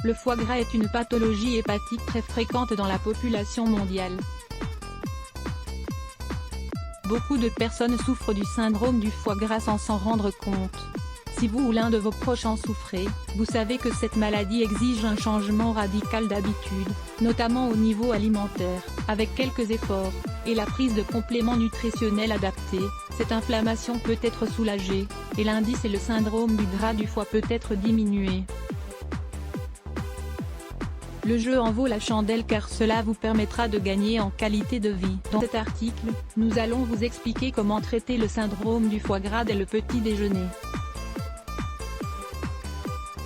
Le foie gras est une pathologie hépatique très fréquente dans la population mondiale. Beaucoup de personnes souffrent du syndrome du foie gras sans s'en rendre compte. Si vous ou l'un de vos proches en souffrez, vous savez que cette maladie exige un changement radical d'habitude, notamment au niveau alimentaire, avec quelques efforts, et la prise de compléments nutritionnels adaptés, cette inflammation peut être soulagée, et l'indice et le syndrome du gras du foie peut être diminué. Le jeu en vaut la chandelle car cela vous permettra de gagner en qualité de vie. Dans cet article, nous allons vous expliquer comment traiter le syndrome du foie gras dès le petit déjeuner.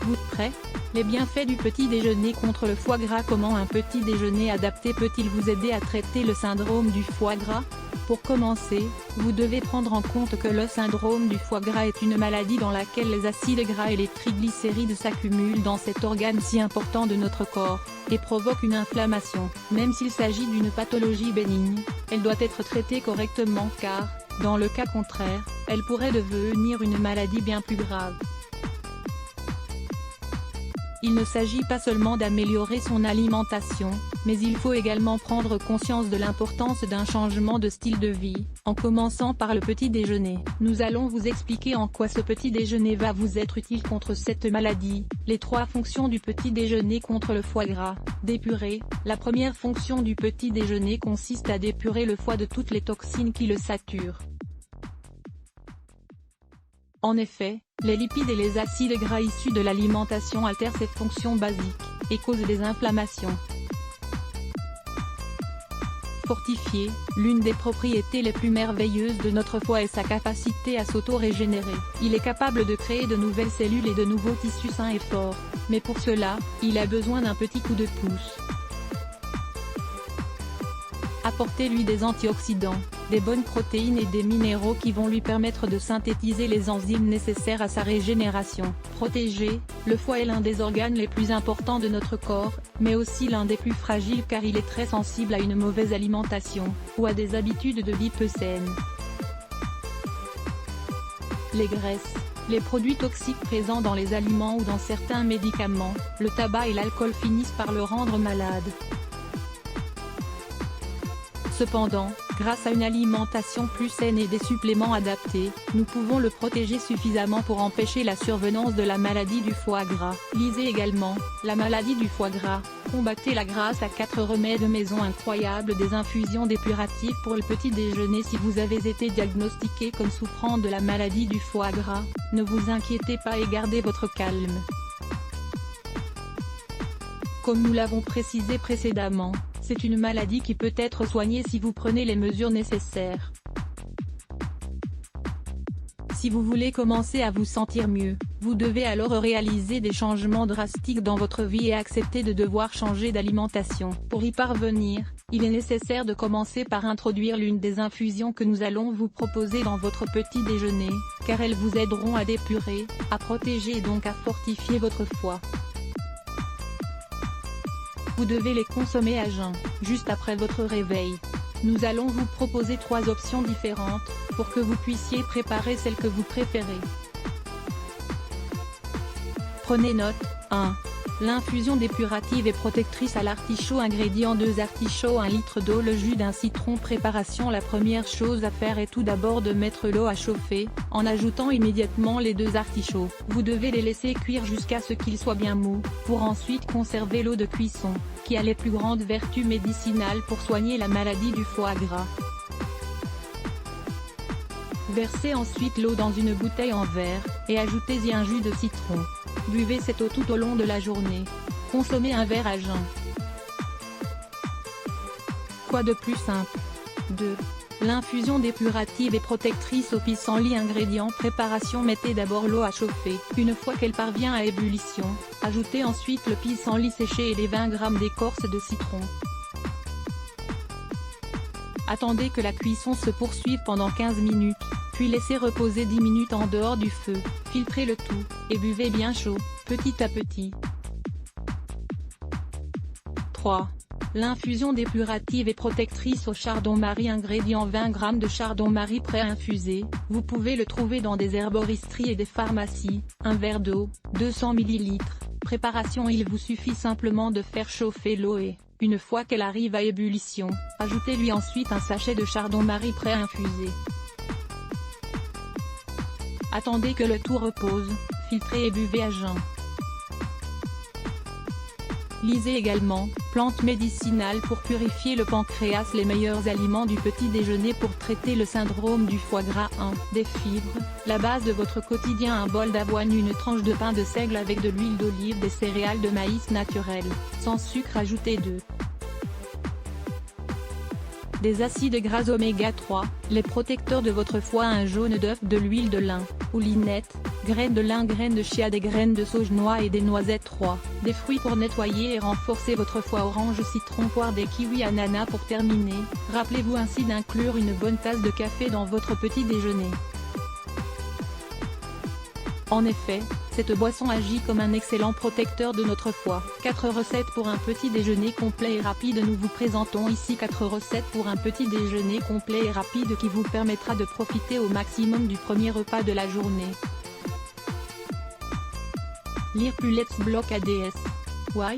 Vous êtes prêts? Les bienfaits du petit déjeuner contre le foie gras. Comment un petit déjeuner adapté peut-il vous aider à traiter le syndrome du foie gras? Pour commencer, vous devez prendre en compte que le syndrome du foie gras est une maladie dans laquelle les acides gras et les triglycérides s'accumulent dans cet organe si important de notre corps, et provoquent une inflammation. Même s'il s'agit d'une pathologie bénigne, elle doit être traitée correctement car, dans le cas contraire, elle pourrait devenir une maladie bien plus grave. Il ne s'agit pas seulement d'améliorer son alimentation, mais il faut également prendre conscience de l'importance d'un changement de style de vie, en commençant par le petit déjeuner. Nous allons vous expliquer en quoi ce petit déjeuner va vous être utile contre cette maladie. Les 3 fonctions du petit déjeuner contre le foie gras. D'épurer. La première fonction du petit déjeuner consiste à d'épurer le foie de toutes les toxines qui le saturent. En effet, les lipides et les acides gras issus de l'alimentation altèrent ces fonctions basiques, et causent des inflammations. Fortifier. L'une des propriétés les plus merveilleuses de notre foie est sa capacité à s'auto-régénérer. Il est capable de créer de nouvelles cellules et de nouveaux tissus sains et forts, mais pour cela, il a besoin d'un petit coup de pouce. Apportez-lui des antioxydants, des bonnes protéines et des minéraux qui vont lui permettre de synthétiser les enzymes nécessaires à sa régénération. Protéger. Le foie est l'un des organes les plus importants de notre corps, mais aussi l'un des plus fragiles car il est très sensible à une mauvaise alimentation, ou à des habitudes de vie peu saines. Les graisses. Les produits toxiques présents dans les aliments ou dans certains médicaments, le tabac et l'alcool finissent par le rendre malade. Cependant, grâce à une alimentation plus saine et des suppléments adaptés, nous pouvons le protéger suffisamment pour empêcher la survenance de la maladie du foie gras. Lisez également, la maladie du foie gras, combattez-la grâce à 4 remèdes maison incroyables, des infusions dépuratives pour le petit déjeuner. Si vous avez été diagnostiqué comme souffrant de la maladie du foie gras, ne vous inquiétez pas et gardez votre calme. Comme nous l'avons précisé précédemment, c'est une maladie qui peut être soignée si vous prenez les mesures nécessaires. Si vous voulez commencer à vous sentir mieux, vous devez alors réaliser des changements drastiques dans votre vie et accepter de devoir changer d'alimentation. Pour y parvenir, il est nécessaire de commencer par introduire l'une des infusions que nous allons vous proposer dans votre petit déjeuner, car elles vous aideront à d'épurer, à protéger et donc à fortifier votre foie. Vous devez les consommer à jeun, juste après votre réveil. Nous allons vous proposer 3 options différentes, pour que vous puissiez préparer celle que vous préférez. Prenez note. 1. L'infusion dépurative et protectrice à l'artichaut. Ingrédients: 2 artichauts, 1 litre d'eau, le jus d'un citron. Préparation: la première chose à faire est tout d'abord de mettre l'eau à chauffer, en ajoutant immédiatement les 2 artichauts. Vous devez les laisser cuire jusqu'à ce qu'ils soient bien mous, pour ensuite conserver l'eau de cuisson, qui a les plus grandes vertus médicinales pour soigner la maladie du foie gras. Versez ensuite l'eau dans une bouteille en verre, et ajoutez-y un jus de citron. Buvez cette eau tout au long de la journée. Consommez un verre à jeun. Quoi de plus simple? 2. L'infusion dépurative et protectrice au pissenlit. Ingrédients: préparation: mettez d'abord l'eau à chauffer. Une fois qu'elle parvient à ébullition, ajoutez ensuite le pissenlit séché et les 20 g d'écorce de citron. Attendez que la cuisson se poursuive pendant 15 minutes, puis laissez reposer 10 minutes en dehors du feu. Filtrez le tout, et buvez bien chaud, petit à petit. 3. L'infusion dépurative et protectrice au chardon-marie. Ingrédients: 20 g de chardon-marie pré-infusé, vous pouvez le trouver dans des herboristeries et des pharmacies, un verre d'eau, 200 ml, préparation, il vous suffit simplement de faire chauffer l'eau et, une fois qu'elle arrive à ébullition, ajoutez-lui ensuite un sachet de chardon-marie prêt à infuser. Attendez que le tout repose, filtrez et buvez à jeun. Lisez également, plantes médicinales pour purifier le pancréas, les meilleurs aliments du petit déjeuner pour traiter le syndrome du foie gras. 1. Des fibres, la base de votre quotidien, un bol d'avoine, une tranche de pain de seigle avec de l'huile d'olive, des céréales de maïs naturelles, sans sucre ajouté. 2. Des acides gras oméga 3, les protecteurs de votre foie, un jaune d'œuf, de l'huile de lin, ou linette, graines de lin, graines de chia, des graines de sauge, noix et des noisettes. 3. Des fruits pour nettoyer et renforcer votre foie, orange, citron, poire, des kiwis, ananas. Pour terminer, rappelez-vous ainsi d'inclure une bonne tasse de café dans votre petit déjeuner. En effet, cette boisson agit comme un excellent protecteur de notre foie. 4 recettes pour un petit déjeuner complet et rapide. Nous vous présentons ici 4 recettes pour un petit déjeuner complet et rapide qui vous permettra de profiter au maximum du premier repas de la journée. Lire plus, let's block ADS. Why?